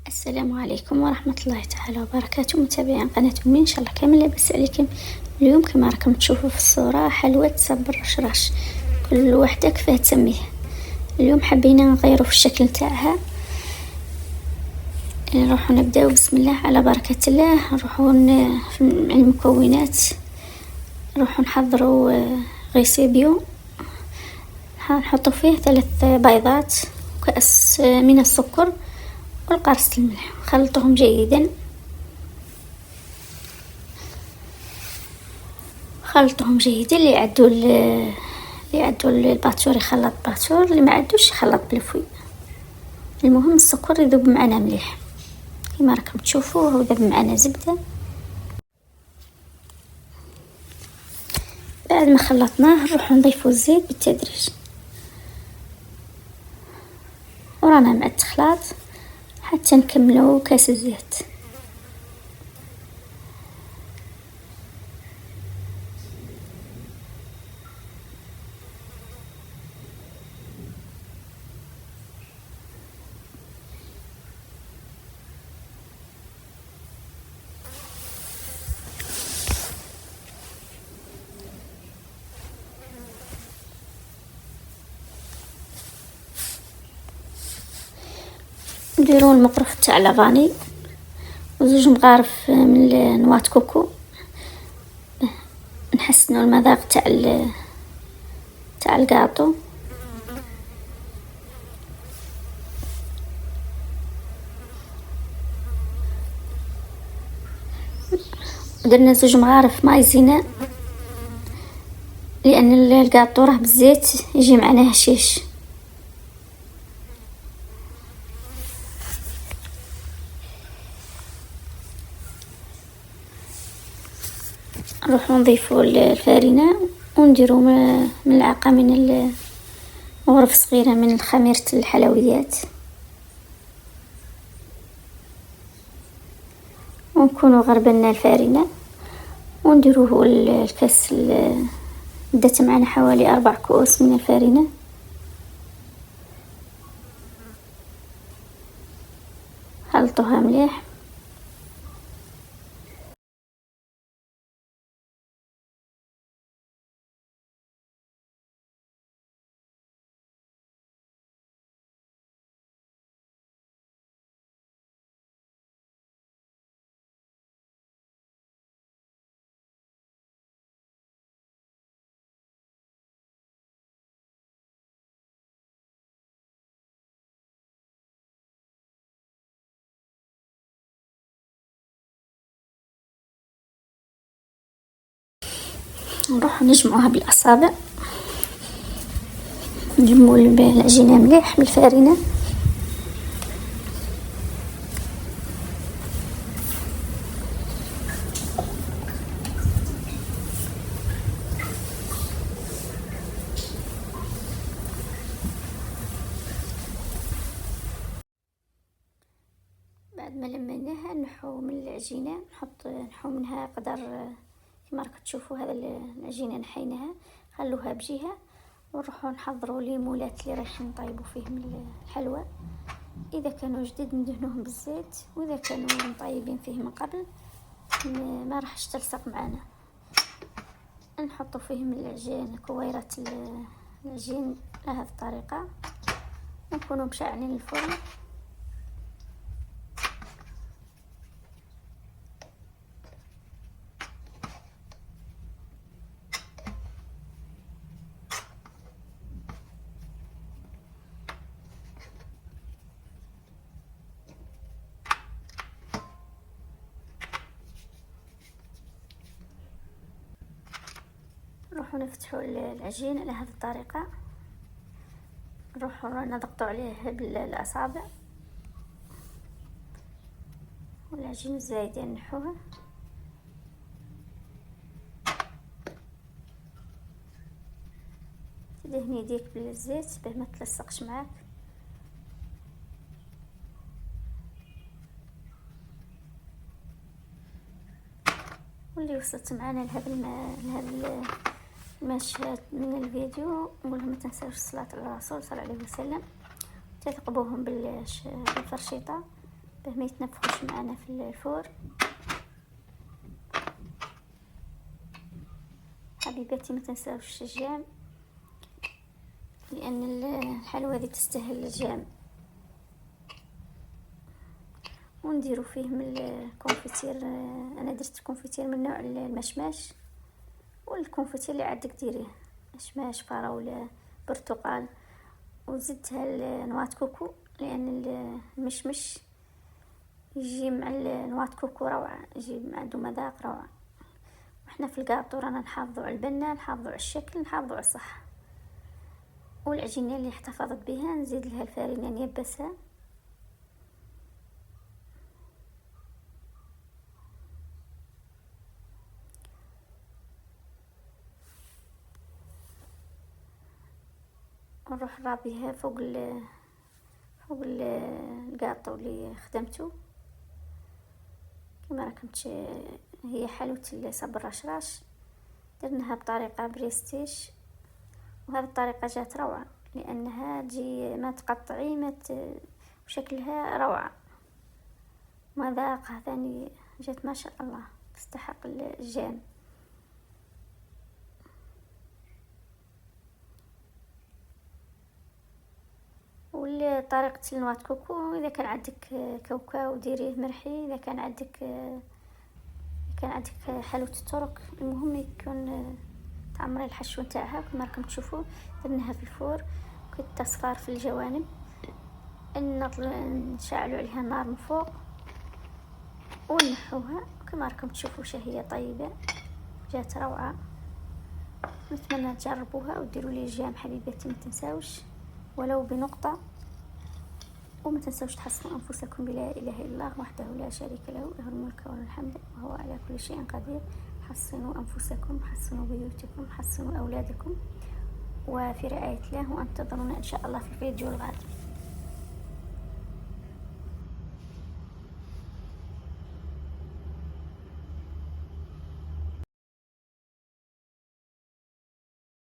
السلام عليكم ورحمة الله تعالى وبركاته. متابعين قناة أمي، إن شاء الله كامل لاباس عليكم. اليوم كما راكم تشوفوا في الصورة حلوى بالرشراش، كل وحدة كيفاه تسميه. اليوم حبينا نغيروا في الشكل نتاعها. نروحوا نبداو بسم الله على بركة الله. نروحوا في المكونات، نروحوا نحضروا غيسيبيو، نحطوا فيه 3 بيضات، كأس من السكر والقرص الملح. خلطهم جيدا، اللي يعدوا الباتور يخلط باتور، اللي ما عدوش يخلط بالفوي. المهم السكر يذوب معنا مليح كما راكم تشوفوا. هو ذاب معنا زبده. بعد ما خلطناه نروحوا نضيفوا الزيت بالتدريج، ورانا مع التخلاط حتى نكملوا كاس الزيت. نديروا المقرف تاع لافاني وزوج مغارف من نواة كوكو، نحسنوا المذاق تاع الكاطو. درنا زوج مغارف مايزينا لان الكاطو راه بالزيت يجي معنا هشيش. نروحوا نضيفوا الفارينة ونديروا ملعقة من غرف صغيرة من خميرة الحلويات، ونكونوا غربنا الفارينة ونديروه الكاس. دات معنا حوالي 4 كؤوس من الفارينة. خلطوها مليح. نروح نجمعوها بالاصابع، نجمعوا العجينه مليح بالفارينه. بعد ما لميناها نحو من العجينه، نحو منها قدر كما راكم تشوفوا. هذا العجينه نحيناها، خلوها بجهه، ونروحوا نحضروا ليمولات اللي راح نطيبوا فيهم الحلوى. اذا كانوا جديد ندهنوهم بالزيت، واذا كانوا مطيبين فيه من قبل ما راحش تلصق معنا. نحطوا فيهم العجين، كويرات العجين بهذه الطريقه، ونكونوا مشعلين الفرن. نروحوا نفتحوا العجين على هذه الطريقه، نروحوا نضغطوا عليه بالاصابع، والعجين الزايده نحوها. تدهني يديك بالزيت باه ما تلصقش معاك. واللي وصلت معنا لهذا المشهد من الفيديو، نقول لهم ما تنساوش الصلاة على الرسول صلى الله عليه وسلم، تثقبوهم بالفرشيطة باه ما يتنفخوش معنا في الفور. حبيباتي ما تنساوش الجام، لان الحلوى هذه تستاهل الجام. ونديرو فيه من الكونفيتير، انا درت الكونفيتير من نوع المشماش، والكونفيتير اللي عندك ديريه مشماش، فراوله، برتقال. وزدتها نواه كوكو لان المشمش يجي مع نواه كوكو روعه، يجي عنده مذاق روعه. احنا في الكاطو رانا نحافظوا على البنه، نحافظوا على الشكل، نحافظوا على الصحه. والعجينه اللي احتفظت بها نزيد لها الفارينه نيبسها. ونروح رابيها فوق الكاطو اللي خدمته. كما راكم هي حلوة صبر رشراش، درناها بطريقة بريستيش، وهذه الطريقة جات روعة لأنها تجي ما تقطعي وشكلها روعة، مذاقها ثاني جات ما شاء الله، تستحق الجام. وطريقة النواة كوكو، إذا كان عندك كاوكاو ديريه مرحي، إذا كان عندك حلوة الطرق، المهم يكون تعمري الحشو نتاعها كما راكم تشوفوا. درناها في الفور تصفار في الجوانب، نشعلوا عليها النار من فوق ونحوها كما راكم تشوفوا. هي طيبة جات روعة، نتمنى تجربوها وديروا لي جام حبيباتي، ما تنساوش ولو بنقطة. وما تنسوش تحصنوا أنفسكم بلا إله إلا الله وحده لا شريك له، له الملك وله الحمد وهو على كل شيء قدير. حصنوا أنفسكم، حصنوا بيوتكم، حصنوا أولادكم، وفي رعاية الله، وانتظرونا إن شاء الله في الفيديو القادم.